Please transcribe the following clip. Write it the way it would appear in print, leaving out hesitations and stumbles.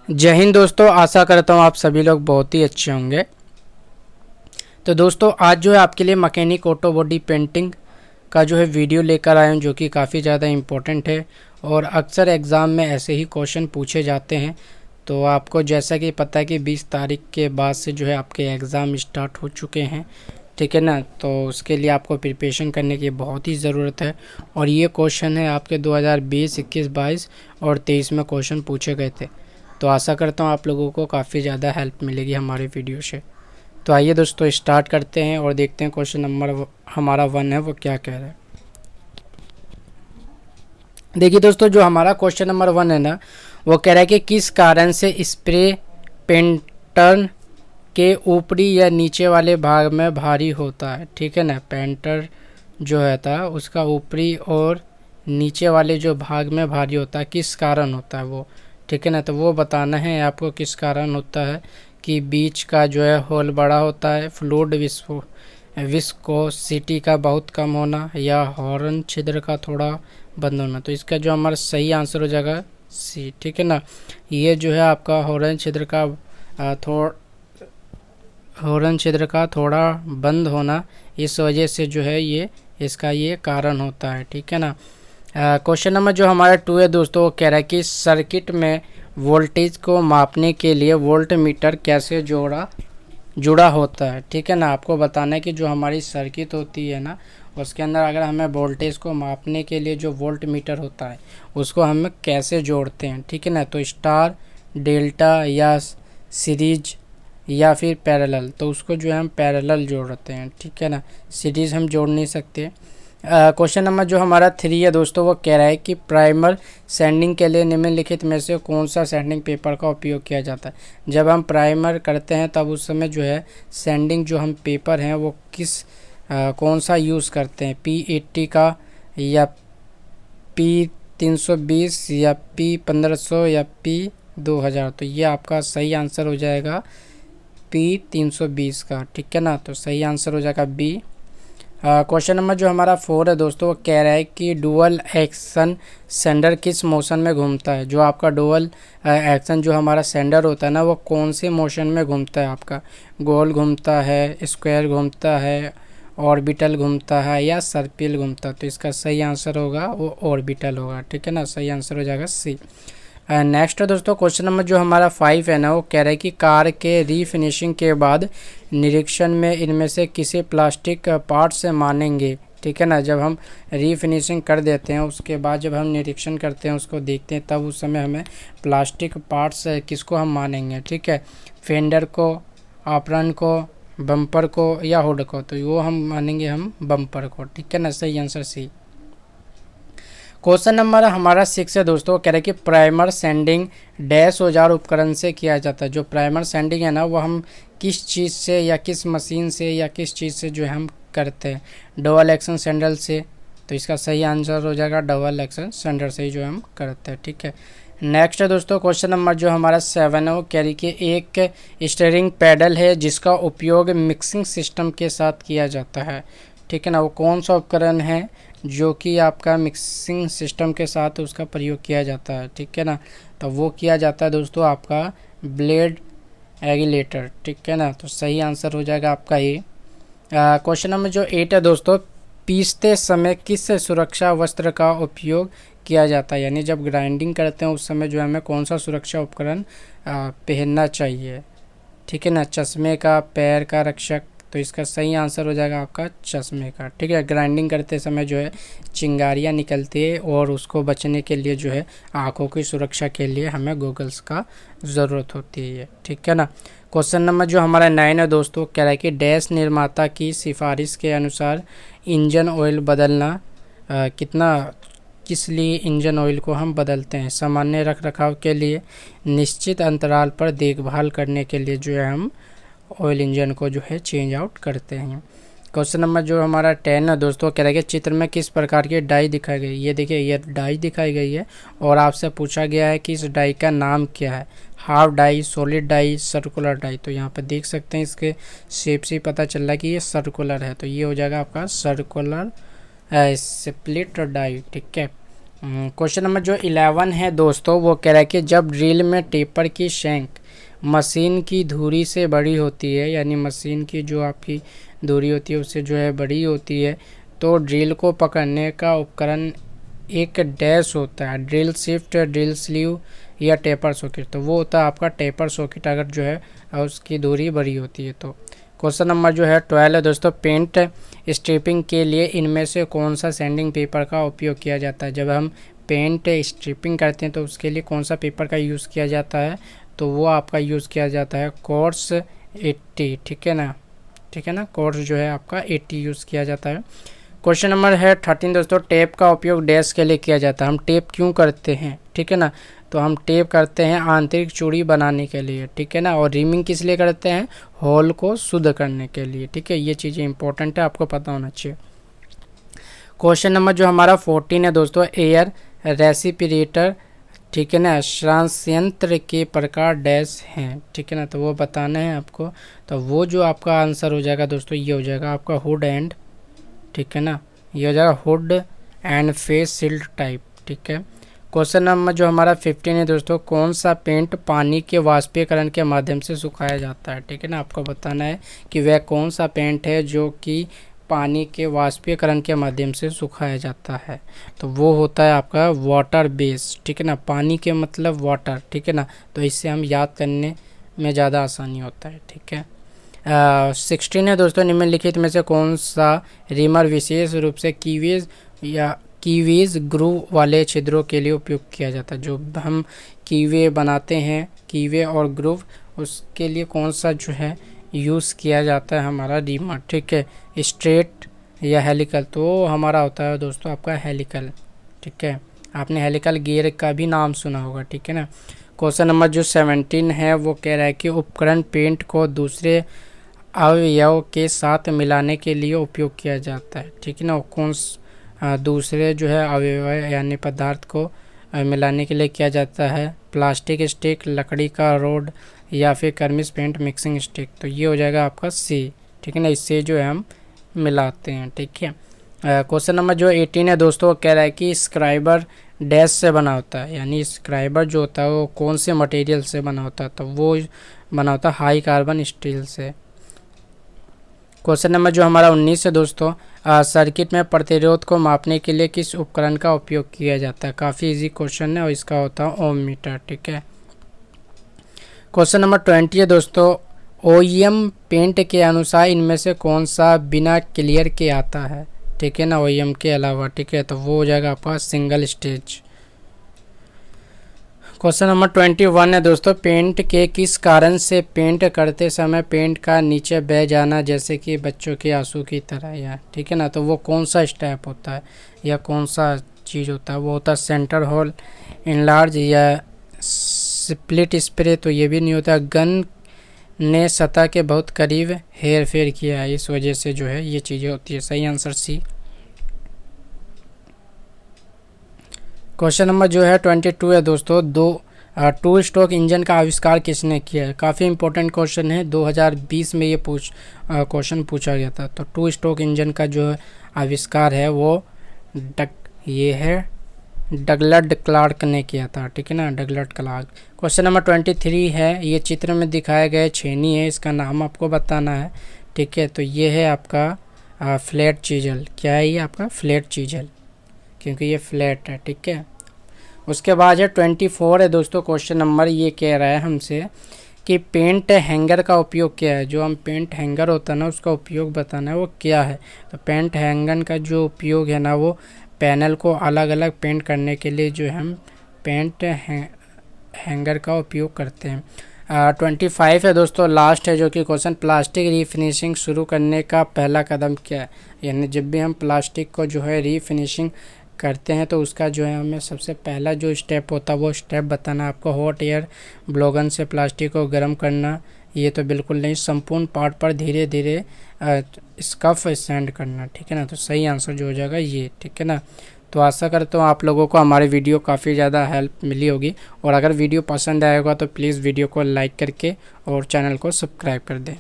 जय हिंद दोस्तों, आशा करता हूँ आप सभी लोग बहुत ही अच्छे होंगे। तो दोस्तों आज जो है आपके लिए मैकेनिक ऑटो बॉडी पेंटिंग का जो है वीडियो लेकर आया हूँ, जो कि काफ़ी ज़्यादा इम्पोर्टेंट है और अक्सर एग्ज़ाम में ऐसे ही क्वेश्चन पूछे जाते हैं। तो आपको जैसा कि पता है कि 20 तारीख के बाद से जो है आपके एग्ज़ाम स्टार्ट हो चुके हैं, ठीक है ना। तो उसके लिए आपको प्रिपरेशन करने की बहुत ही ज़रूरत है। और ये क्वेश्चन है आपके 2020, 21, 22 और 23 में क्वेश्चन पूछे गए थे। तो आशा करता हूँ आप लोगों को काफ़ी ज़्यादा हेल्प मिलेगी हमारे वीडियो से। तो आइए दोस्तों स्टार्ट करते हैं और देखते हैं क्वेश्चन नंबर हमारा 1 है वो क्या कह रहा है। देखिए दोस्तों, जो हमारा क्वेश्चन नंबर 1 है ना, वो कह रहा है कि किस कारण से स्प्रे पेंटर के ऊपरी या नीचे वाले भाग में भारी होता है। ठीक है ना, पेंटर जो है था उसका ऊपरी और नीचे वाले जो भाग में भारी होता है, किस कारण होता है वो। ठीक है ना, तो वो बताना है आपको किस कारण होता है। कि बीच का जो है होल बड़ा होता है, फ्लूइड विस्कोसिटी का बहुत कम होना, या हॉर्न छिद्र का थोड़ा बंद होना। तो इसका जो हमारा सही आंसर हो जाएगा सी। ठीक है ना, ये जो है आपका हॉर्न छिद्र का थोड़ा बंद होना, इस वजह से जो है ये इसका ये कारण होता है। ठीक है ना। क्वेश्चन नंबर जो हमारा 2 है दोस्तों, वो कह रहा है कि सर्किट में वोल्टेज को मापने के लिए वोल्ट मीटर कैसे जुड़ा होता है। ठीक है ना, आपको बताना है कि जो हमारी सर्किट होती है ना, उसके अंदर अगर हमें वोल्टेज को मापने के लिए जो वोल्ट मीटर होता है उसको हम कैसे जोड़ते हैं। ठीक है ना, तो स्टार, डेल्टा या सीरीज या फिर पैरेलल। तो उसको जो है हम पैरेलल जोड़ते हैं। ठीक है ना, सीरीज हम जोड़ नहीं सकते। क्वेश्चन नंबर जो हमारा 3 है दोस्तों, वो कह रहा है कि प्राइमर सेंडिंग के लिए निम्नलिखित में से कौन सा सेंडिंग पेपर का उपयोग किया जाता है। जब हम प्राइमर करते हैं तब उस समय जो है सेंडिंग जो हम पेपर हैं वो कौन सा यूज़ करते हैं, P80 का या P320 या P1500 या P2000। तो ये आपका सही आंसर हो जाएगा P320 का। ठीक है ना, तो सही आंसर हो जाएगा बी। क्वेश्चन नंबर जो हमारा 4 है दोस्तों, वो कह रहा है कि डुअल एक्शन सेंडर किस मोशन में घूमता है। जो आपका डुअल एक्शन जो हमारा सेंडर होता है ना, वो कौन से मोशन में घूमता है। आपका गोल घूमता है, स्क्वायर घूमता है, ऑर्बिटल घूमता है या सर्पिल घूमता है। तो इसका सही आंसर होगा वो ऑर्बिटल होगा। ठीक है ना, सही आंसर हो जाएगा सी। नेक्स्ट है दोस्तों, क्वेश्चन नंबर जो हमारा 5 है ना, वो कह रहा है कि कार के रीफिनिशिंग के बाद निरीक्षण में इनमें से किसी प्लास्टिक पार्ट से मानेंगे। ठीक है ना, जब हम रीफिनिशिंग कर देते हैं उसके बाद जब हम निरीक्षण करते हैं उसको देखते हैं, तब उस समय हमें प्लास्टिक पार्ट्स किसको हम मानेंगे। ठीक है, फेंडर को, आपरन को, बम्पर को या हुड को। तो वो हम मानेंगे हम बम्पर को। ठीक है ना, सही आंसर सी। क्वेश्चन नंबर हमारा 6 है दोस्तों, कह रहे हैं कि प्राइमर सेंडिंग डैश औजार उपकरण से किया जाता है। जो प्राइमर सेंडिंग है ना, वो हम किस चीज़ से या किस मशीन से या किस चीज़ से जो है हम करते हैं, डबल एक्शन सेंडर से। तो इसका सही आंसर हो जाएगा डबल एक्शन सेंडर से ही जो हम करते हैं। ठीक है, नेक्स्ट है दोस्तों, क्वेश्चन नंबर जो हमारा 7 है, वो कह रही कि एक स्टीयरिंग पैडल है जिसका उपयोग मिक्सिंग सिस्टम के साथ किया जाता है। ठीक है ना, वो कौन सा उपकरण है जो कि आपका मिक्सिंग सिस्टम के साथ उसका प्रयोग किया जाता है। ठीक है ना, तो वो किया जाता है दोस्तों आपका ब्लेड एगिलेटर। ठीक है ना, तो सही आंसर हो जाएगा आपका ये। क्वेश्चन नंबर जो 8 है दोस्तों, पीसते समय किस सुरक्षा वस्त्र का उपयोग किया जाता है। यानी जब ग्राइंडिंग करते हैं उस समय जो हमें कौन सा सुरक्षा उपकरण पहनना चाहिए। ठीक है ना, चश्मे का, पैर का रक्षक। तो इसका सही आंसर हो जाएगा आपका चश्मे का। ठीक है, ग्राइंडिंग करते समय जो है चिंगारियाँ निकलती है और उसको बचने के लिए जो है आँखों की सुरक्षा के लिए हमें गॉगल्स का ज़रूरत होती है। ठीक है ना। क्वेश्चन नंबर जो हमारा 9 है दोस्तों, कह रहा है कि डैश निर्माता की सिफारिश के अनुसार इंजन ऑयल बदलना किस लिए इंजन ऑयल को हम बदलते हैं। सामान्य रख रखाव के लिए, निश्चित अंतराल पर देखभाल करने के लिए जो है हम ऑयल इंजन को जो है चेंज आउट करते हैं। क्वेश्चन नंबर जो हमारा 10 है दोस्तों, कह रहा है कि चित्र में किस प्रकार की डाई दिखाई गई। ये देखिए, ये डाई दिखाई गई है और आपसे पूछा गया है कि इस डाई का नाम क्या है। Half die, solid die, circular die. तो यहाँ पर देख सकते हैं इसके शेप से पता चल रहा है कि ये सर्कुलर है। तो ये हो जाएगा आपका सर्कुलर स्प्लिट डाई। ठीक है, क्वेश्चन नंबर जो 11 है दोस्तों, वो कह रहा है कि जब ड्रिल में टेपर की शैंक मशीन की धुरी से बड़ी होती है, यानी मशीन की जो आपकी धुरी होती है उससे जो है बड़ी होती है, तो ड्रिल को पकड़ने का उपकरण एक डैश होता है, ड्रिल शिफ्ट, ड्रिल स्लीव या टेपर सॉकेट। तो वो होता है आपका टेपर सॉकेट, अगर जो है उसकी धुरी बड़ी होती है तो। क्वेश्चन नंबर जो है 12 है दोस्तों, पेंट स्ट्रिपिंग के लिए इनमें से कौन सा सैंडिंग पेपर का उपयोग किया जाता है। जब हम पेंट स्ट्रिपिंग करते हैं तो उसके लिए कौन सा पेपर का यूज़ किया जाता है, तो वो आपका यूज़ किया जाता है कोर्स 80, ठीक है ना, ठीक है ना, कोर्स जो है आपका 80 यूज़ किया जाता है। क्वेश्चन नंबर है 13 दोस्तों, टेप का उपयोग डैश के लिए किया जाता है। हम टेप क्यों करते हैं, ठीक है ना, तो हम टेप करते हैं आंतरिक चूड़ी बनाने के लिए, ठीक है ना, और रिमिंग किस लिए करते हैं, होल को शुद्ध करने के लिए, ठीक है। ये चीज़ें इंपॉर्टेंट है, आपको पता होना चाहिए। क्वेश्चन नंबर जो हमारा 14 है दोस्तों, एयर रेसिपिरेटर, ठीक है ना, श्वासयंत्र के प्रकार डैश हैं, ठीक है ना, तो वो बताना है आपको। तो वो जो आपका आंसर हो जाएगा दोस्तों, ये हो जाएगा आपका हुड एंड, ठीक है ना, ये हो जाएगा hood and face shield type, ठीक है। क्वेश्चन नंबर जो हमारा 15 है दोस्तों, कौन सा पेंट पानी के वाष्पीकरण के माध्यम से सुखाया जाता है, ठीक है ना, आपको बताना है कि वह कौन सा पेंट है जो कि पानी के वाष्पीकरण के माध्यम से सुखाया जाता है। तो वो होता है आपका वाटर बेस, ठीक है ना, पानी के मतलब वाटर, ठीक है ना, तो इससे हम याद करने में ज़्यादा आसानी होता है, ठीक है। 16 है दोस्तों, निम्नलिखित में से कौन सा रिमर विशेष रूप से कीवेज या कीवेज ग्रूव वाले छिद्रों के लिए उपयोग किया जाता है। जो हम कीवे बनाते हैं, कीवे और ग्रूव, उसके लिए कौन सा जो है यूज़ किया जाता है हमारा रिमर, ठीक है, स्ट्रेट या हेलिकल। तो हमारा होता है दोस्तों आपका हेलिकल, ठीक है, आपने हेलिकल गियर का भी नाम सुना होगा, ठीक है ना। क्वेश्चन नंबर जो 17 है वो कह रहा है कि उपकरण पेंट को दूसरे अवयव के साथ मिलाने के लिए उपयोग किया जाता है, ठीक है ना, कौन दूसरे जो है अवयव यानी पदार्थ को मिलाने के लिए किया जाता है, प्लास्टिक स्टिक, लकड़ी का रोड या फिर कर्मिश पेंट मिक्सिंग स्टिक। तो ये हो जाएगा आपका सी, ठीक है ना, इससे जो है हम मिलाते हैं, ठीक है। क्वेश्चन नंबर जो 18 है दोस्तों, कह रहा है कि स्क्राइबर डैश से बना होता है, यानी स्क्राइबर जो होता है वो कौन से मटेरियल से बना होता है, तो वो बना होता है हाई कार्बन स्टील से। क्वेश्चन नंबर जो हमारा 19 है दोस्तों, सर्किट में प्रतिरोध को मापने के लिए किस उपकरण का उपयोग किया जाता है। काफ़ी इजी क्वेश्चन है और इसका होता है ओम मीटर, ठीक है। क्वेश्चन नंबर 20 है दोस्तों, ओईएम पेंट के अनुसार इनमें से कौन सा बिना क्लियर के आता है, ठीक है ना, ओईएम के अलावा, ठीक है, तो वो हो जाएगा आपका सिंगल स्टेज। क्वेश्चन नंबर 21 है दोस्तों, पेंट के किस कारण से पेंट करते समय पेंट का नीचे बह जाना, जैसे कि बच्चों के आंसू की तरह, या ठीक है ना, तो वो कौन सा स्टेप होता है या कौन सा चीज़ होता है, वो होता है सेंटर होल इनलार्ज या स्प्लिट स्प्रे। तो ये भी नहीं होता, गन ने सतह के बहुत करीब हेर फेर किया है, इस वजह से जो है ये चीज़ें होती है। सही आंसर सी। क्वेश्चन नंबर जो है 22 है दोस्तों, टू स्ट्रोक इंजन का आविष्कार किसने किया है। काफ़ी इंपॉर्टेंट क्वेश्चन है, 2020 में ये क्वेश्चन पूछा गया था। तो टू स्ट्रोक इंजन का जो आविष्कार है वो ये है डगलट क्लार्क ने किया था, ठीक है ना, डगलट क्लार्क। क्वेश्चन नंबर 23 है, ये चित्र में दिखाए गए छेनी है, इसका नाम आपको बताना है, ठीक है। तो ये है आपका फ्लैट चीजल। क्या है ये आपका फ्लैट चीजल, क्योंकि ये फ्लैट है, ठीक है। उसके बाद है 24 है दोस्तों, क्वेश्चन नंबर ये कह रहा है हमसे कि पेंट हैंगर का उपयोग क्या है। जो हम पेंट हैंगर होता है ना उसका उपयोग बताना है वो क्या है। तो पेंट हैंगर का जो उपयोग है ना वो पैनल को अलग अलग पेंट करने के लिए जो हम पेंट हैंगर का उपयोग करते हैं। 25 है दोस्तों, लास्ट है जो कि क्वेश्चन, प्लास्टिक रीफिनिशिंग शुरू करने का पहला कदम क्या है। यानी जब भी हम प्लास्टिक को जो है रीफिनिशिंग करते हैं तो उसका जो है हमें सबसे पहला जो स्टेप होता है वो स्टेप बताना आपको। हॉट एयर ब्लोगन से प्लास्टिक को गर्म करना, ये तो बिल्कुल नहीं, संपूर्ण पार्ट पर धीरे धीरे स्कफ सेंड करना, ठीक है ना। तो सही आंसर जो हो जाएगा ये, ठीक है ना। तो आशा करता हूँ आप लोगों को हमारे वीडियो काफ़ी ज़्यादा हेल्प मिली होगी, और अगर वीडियो पसंद आएगा तो प्लीज़ वीडियो को लाइक करके और चैनल को सब्सक्राइब कर दें।